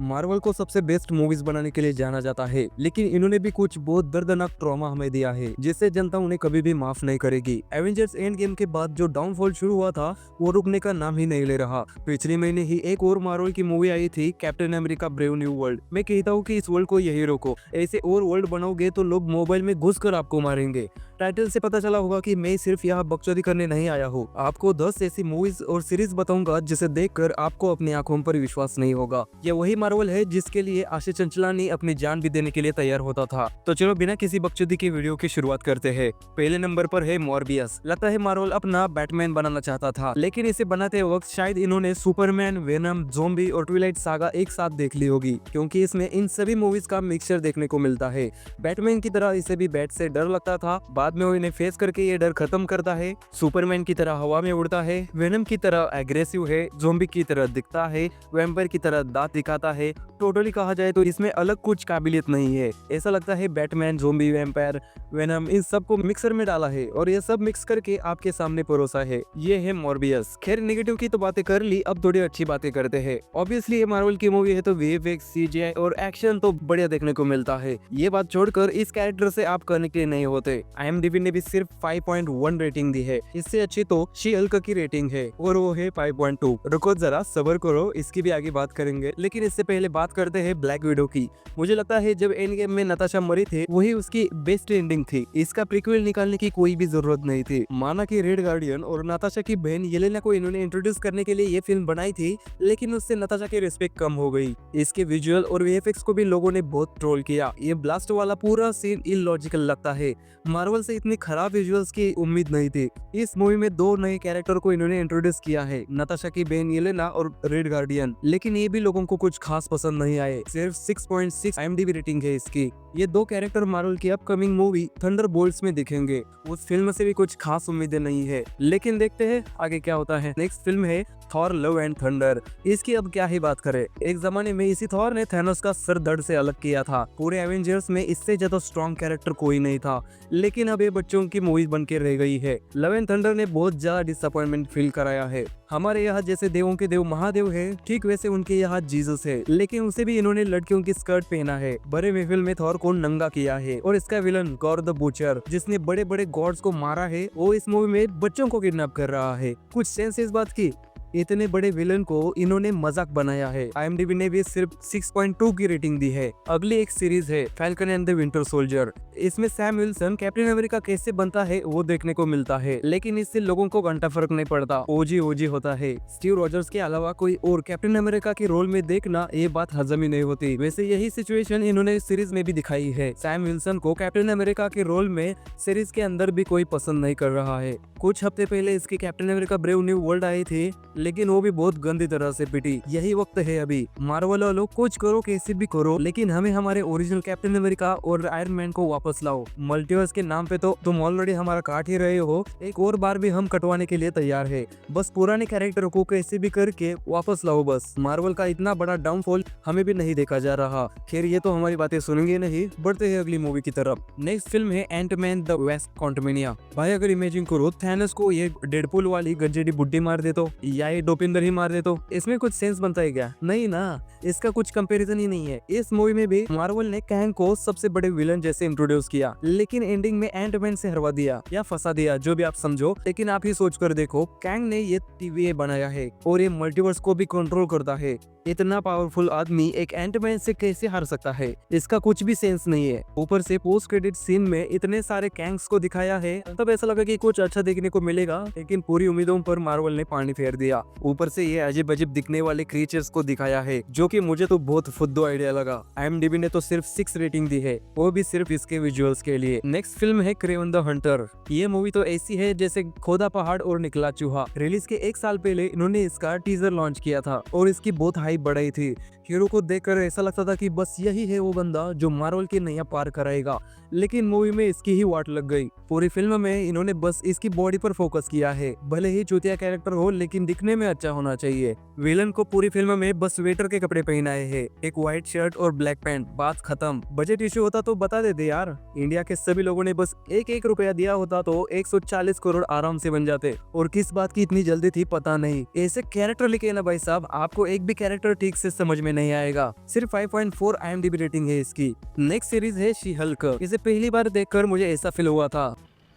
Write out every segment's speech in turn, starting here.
Marvel को सबसे best movies बनाने के लिए जाना जाता है, लेकिन इन्होंने भी कुछ बहुत दर्दनाक ट्रॉमा हमें दिया है, जिससे जनता उन्हें कभी भी माफ नहीं करेगी। एवेंजर्स एंड गेम के बाद जो डाउनफॉल शुरू हुआ था, वो रुकने का नाम ही नहीं ले रहा। पिछले महीने ही एक और मार्वल की मूवी आई थी, captain America brave new world. मैं कहता हूँ कि इस वर्ल्ड को यही रोको, ऐसे और वर्ल्ड बनाओगे तो लोग मोबाइल में घुसकर आपको मारेंगे। टाइटल से पता चला होगा कि मैं सिर्फ यहाँ बकचोदी करने नहीं आया हूँ। आपको 10 ऐसी मूवीज और सीरीज बताऊंगा जिसे देखकर आपको अपनी आंखों पर विश्वास नहीं होगा। ये वही मार्वल है जिसके लिए आशीष चंचलानी अपनी जान भी देने के लिए तैयार होता था। तो चलो बिना किसी बकचोदी की वीडियो की शुरुआत करते हैं। पहले नंबर पर है मॉर्बियस। लगता है मार्वल अपना बैटमैन बनाना चाहता था, लेकिन इसे बनाते वक्त शायद इन्होंने सुपरमैन, वेनम, ज़ॉम्बी और ट्विलाइट सागा एक साथ देख ली होगी, क्योंकि इसमें इन सभी मूवीज का मिक्सचर देखने को मिलता है। बैटमैन की तरह इसे भी बैट से डर लगता था, बाद में वो इन्हें फेस करके ये डर खत्म करता है। सुपरमैन की तरह हवा में उड़ता है, वेनम की तरह एग्रेसिव है, ज़ॉम्बी की तरह दिखता है, वैम्पायर की तरह दांत दिखाता है। टोटली कहा जाए तो इसमें अलग कुछ काबिलियत नहीं है। ऐसा लगता है बैटमैन, ज़ॉम्बी, वैम्पायर, वेनम इन सबको मिक्सर में डाला है और ये सब मिक्स करके आपके सामने परोसा है। ये है मॉर्बियस। खैर नेगेटिव की तो बातें कर ली, अब थोड़ी अच्छी बातें करते हैं। ऑब्वियसली ये मार्वल की मूवी है तो वीएफएक्स, सीजीआई और एक्शन तो बढ़िया देखने को मिलता है। ये बात छोड़कर इस कैरेक्टर से आप करने के लिए नहीं होते। IMDb ने भी सिर्फ 5.1 रेटिंग दी है, इससे अच्छी तो शी हल्क की रेटिंग है और वो है 5.2। रुको जरा सब्र करो, इसकी भी आगे बात करेंगे, लेकिन इससे पहले बात करते हैं ब्लैक विडो की। मुझे लगता है जब एंड गेम में नताशा मरी थी वही उसकी बेस्ट एंडिंग थी। इसका प्रीक्वल निकालने की कोई भी जरूरत नहीं थी। माना कि रेड गार्डियन और नताशा की बहन येलेना को इन्होंने इंट्रोड्यूस करने के लिए ये फिल्म बनाई थी, लेकिन उससे नताशा की रिस्पेक्ट कम हो गई। इसके विजुअल और वीएफएक्स को भी लोगों ने बहुत ट्रोल किया। ये ब्लास्ट वाला पूरा सीन इलॉजिकल लगता है। मार्वल से इतनी खराब विजुअल्स की उम्मीद नहीं थी। इस मूवी में 2 नए कैरेक्टर को इन्होंने इंट्रोड्यूस किया है, नताशा की बहन येलेना और रेड गार्डियन, लेकिन ये भी लोगों को कुछ खास पसंद नहीं आए। सिर्फ 6.6 IMDb रेटिंग है इसकी। ये 2 कैरेक्टर मार्वल की अपकमिंग मूवी थंडरबोल्ट्स में दिखेंगे। उस फिल्म से भी कुछ खास उम्मीदें नहीं है, लेकिन देखते हैं आगे क्या होता है। नेक्स्ट फिल्म है थॉर लव एंड थंडर। इसकी अब क्या ही बात करें। एक जमाने में इसी थॉर ने थैनोस का सर धड़ से अलग किया था। पूरे एवेंजर्स में इससे ज्यादा स्ट्रॉन्ग कैरेक्टर कोई नहीं था, लेकिन अब ये बच्चों की मूवी बन के रह गई है। लव एंड थंडर ने बहुत ज्यादा डिसअपॉइंटमेंट फील कराया है। हमारे यहाँ जैसे देवों के देव महादेव है, ठीक वैसे उनके यहाँ जीसस है, लेकिन उसे भी इन्होंने लड़कियों की स्कर्ट पहना है। बड़े महफिल में थॉर को नंगा किया है और इसका विलन गॉर द बूचर, जिसने बड़े बड़े गॉड्स को मारा है, वो इस मूवी में बच्चों को किडनैप कर रहा है। कुछ सेंस इस बात की? इतने बड़े विलन को इन्होंने मजाक बनाया है। IMDb ने भी सिर्फ 6.2 की रेटिंग दी है। अगली एक सीरीज है falcon and the winter soldier. इसमें सैम विल्सन कैप्टन अमेरिका कैसे बनता है वो देखने को मिलता है, लेकिन इससे लोगों को घंटा फर्क नहीं पड़ता। ओजी होता है। स्टीव रॉजर्स के अलावा कोई और कैप्टन अमेरिका के रोल में देखना ये बात हजम ही नहीं होती। वैसे यही सिचुएशन इन्होंने सीरीज में भी दिखाई है। सैम विल्सन को कैप्टन अमेरिका के रोल में सीरीज के अंदर भी कोई पसंद नहीं कर रहा है। कुछ हफ्ते पहले इसकी captain America brave new world I थी, लेकिन वो भी बहुत गंदी तरह से पिटी। यही वक्त है अभी, मार्वल वालों कुछ करो कैसे भी करो, लेकिन हमें हमारे ओरिजिनल कैप्टन अमेरिका और आयरन मैन को वापस लाओ। मल्टीवर्स के नाम पे तो तुम ऑलरेडी हमारा काट ही रहे हो, एक और बार भी हम कटवाने के लिए तैयार है। बस पुराने कैरेक्टर को कैसे भी करके वापस लाओ बस। मार्वल का इतना बड़ा डाउनफॉल हमें भी नहीं देखा जा रहा। खैर ये तो हमारी बातें सुनेंगे नहीं, बढ़ते हैं अगली मूवी की तरफ। नेक्स्ट फिल्म है एंटमैन द वेस्ट क्वांटमेनिया। भाई अगर इमेजिन करो थैनोस को ये डेडपूल वाली गंजेडी बुड्ढी मार दे तो, या ये डोपिंदर ही मार दे तो इसमें कुछ सेंस बनता है क्या? नहीं ना, इसका कुछ कंपैरिजन ही नहीं है। इस मूवी में भी मार्वल ने कैंग को सबसे बड़े विलन जैसे इंट्रोड्यूस किया, लेकिन एंडिंग में एंटमैन से हरवा दिया या फंसा दिया, जो भी आप समझो। लेकिन आप ही सोच कर देखो, कैंग ने ये TVA बनाया है और ये मल्टीवर्स को भी कंट्रोल करता है। इतना पावरफुल आदमी एक एंटमैन से कैसे हार सकता है? इसका कुछ भी सेंस नहीं है। ऊपर से पोस्ट क्रेडिट सीन में इतने सारे कैंग्स को दिखाया है, तब ऐसा लगा कि कुछ अच्छा देखने को मिलेगा, लेकिन पूरी उम्मीदों पर मार्वल ने पानी फेर दिया। ऊपर से ये अजीब अजीब दिखने वाले क्रिएचर्स को दिखाया है, जो कि मुझे तो बहुत फुद्दू आइडिया लगा। IMDb ने तो सिर्फ 6 रेटिंग दी है, वो भी सिर्फ इसके विजुअल्स के लिए। नेक्स्ट फिल्म है क्रेवन द हंटर। ये मूवी तो ऐसी है जैसे खोदा पहाड़ और निकला चूहा। रिलीज के 1 साल पहले इन्होंने इसका टीजर लॉन्च किया था और इसकी बहुत हाइप बढ़ाई थी। हीरो को देखकर ऐसा लगता था कि बस यही है वो बंदा जो मार्वल की नैया पार कराएगा, लेकिन मूवी में इसकी ही वाट लग गई। पूरी फिल्म में इन्होंने बस इसकी बॉडी पर फोकस किया है। भले ही चूतिया कैरेक्टर हो, लेकिन दिखने में अच्छा होना चाहिए। विलन को पूरी फिल्म में बस वेटर के कपड़े पहनाए हैं, एक व्हाइट शर्ट और ब्लैक पैंट, बात खत्म। बजट इश्यू होता तो बता देते यार। इंडिया के सभी लोगों ने बस 1-1 रुपया दिया होता तो 140 करोड़ आराम से बन जाते, और किस बात की इतनी जल्दी थी पता नहीं। ऐसे कैरेक्टर लिखे ना भाई साहब, आपको एक भी कैरेक्टर ठीक से समझ में नहीं आएगा। सिर्फ 5.4 IMDb रेटिंग है इसकी। नेक्स्ट सीरीज है शी हल्क। इसे पहली बार देखकर मुझे ऐसा फील हुआ था,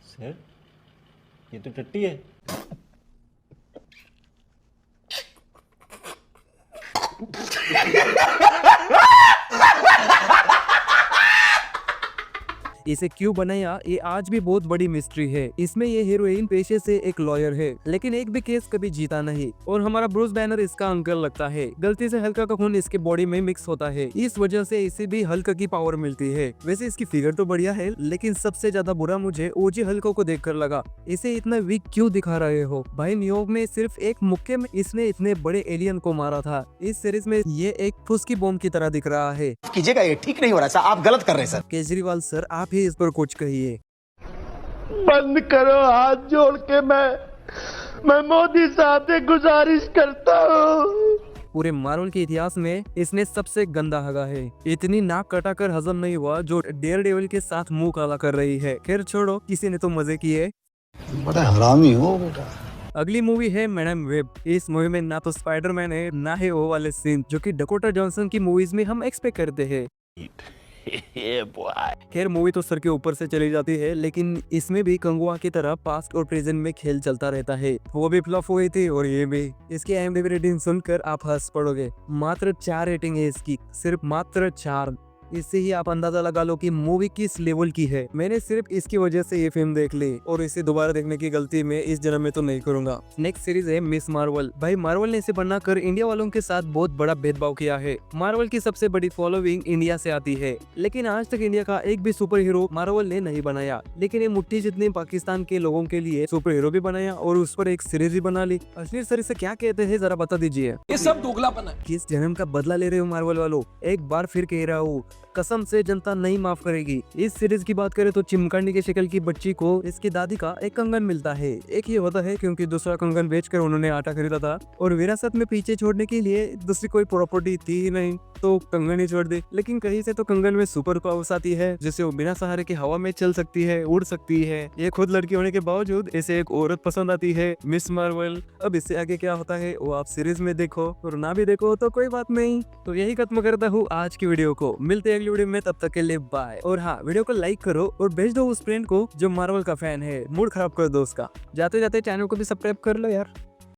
सर ये तो टट्टी है। इसे क्यों बनाया ये आज भी बहुत बड़ी मिस्ट्री है। इसमें ये हीरोइन पेशे से एक लॉयर है, लेकिन एक भी केस कभी जीता नहीं, और हमारा ब्रूस बैनर इसका अंकल लगता है। गलती से हल्का का खून इसके बॉडी में मिक्स होता है, इस वजह से इसे भी हल्का की पावर मिलती है। वैसे इसकी फिगर तो बढ़िया है, लेकिन सबसे ज्यादा बुरा मुझे ओजी हल्का को देखकर लगा। इसे इतना वीक क्यों दिखा रहे हो भाई? न्यूयॉर्क में सिर्फ एक मुक्के में इसने इतने बड़े एलियन को मारा था। इस सीरीज में ये एक फुसकी बॉम्ब की तरह दिख रहा है। कीजिएगा, ये ठीक नहीं हो रहा सर, आप गलत कर रहे हैं सर। केजरीवाल सर, आप ही इस पर कुछ कहिए। बंद करो, हाथ जोड़ के मैं मोदी साहब से गुजारिश करता हूँ। पूरे मार्वल के इतिहास में इसने सबसे गंदा हगा है। इतनी नाक कटाकर हजम नहीं हुआ जो डेयर डेविल के साथ मुंह काला कर रही है। खैर छोड़ो, किसी ने तो मजे किए। बड़ा हरामी हो बेटा। अगली मूवी है मैडम वेब। इस मूवी में ना तो स्पाइडरमैन है, ना है वो वाले सीन जो कि डकोटा जॉनसन की मूवीज में हम एक्सपेक्ट करते हैं। खैर मूवी तो सर के ऊपर से चली जाती है, लेकिन इसमें भी कंगुआ की तरह पास्ट और प्रेजेंट में खेल चलता रहता है। वो भी फ्लॉप हुई थी और ये भी। इसकी IMDb रेटिंग सुनकर आप हंस पड़ोगे। मात्र 4 रेटिंग है इसकी, सिर्फ मात्र 4। इससे ही आप अंदाजा लगा लो कि मूवी किस लेवल की है। मैंने सिर्फ इसकी वजह से ये फिल्म देख ली, और इसे दोबारा देखने की गलती मैं इस जन्म में तो नहीं करूंगा। नेक्स्ट सीरीज है मिस मार्वल। भाई मार्वल ने इसे बनाकर इंडिया वालों के साथ बहुत बड़ा भेदभाव किया है। मार्वल की सबसे बड़ी फॉलोइंग इंडिया से आती है, लेकिन आज तक इंडिया का एक भी सुपर हीरो मार्वल ने नहीं बनाया। लेकिन ये मुट्ठी जितने पाकिस्तान के लोगों के लिए सुपर हीरो भी बनाया और उस पर एक सीरीज भी बना ली। असली सर इसे क्या कहते हैं जरा बता दीजिए। ये सब दोगलापन है। किस जन्म का बदला ले रहे हो मार्वल वालों? एक बार फिर कह रहा हूँ, कसम से जनता नहीं माफ करेगी। इस सीरीज की बात करें तो चिमकांडी के शक्ल की बच्ची को इसकी दादी का एक कंगन मिलता है। एक ही होता है क्योंकि दूसरा कंगन बेचकर उन्होंने आटा खरीदा था, और विरासत में पीछे छोड़ने के लिए दूसरी कोई प्रॉपर्टी थी ही नहीं, तो कंगन ही छोड़ दी। लेकिन कहीं से तो कंगन में सुपर पावर्स आती है, जिससे वो बिना सहारे के हवा में चल सकती है, उड़ सकती है। ये खुद लड़की होने के बावजूद इसे एक औरत पसंद आती है, मिस मार्वल। अब इससे आगे क्या होता है वो आप सीरीज में देखो, और ना भी देखो तो कोई बात नहीं। तो यही खत्म करता हूँ आज की वीडियो को। मिलते हैं अगली वीडियो में, तब तक के लिए बाय। और हाँ, वीडियो को लाइक करो और भेज दो उस फ्रेंड को जो मार्वल का फैन है। मूड खराब कर दो उसका। जाते जाते चैनल को भी सब्सक्राइब कर लो यार।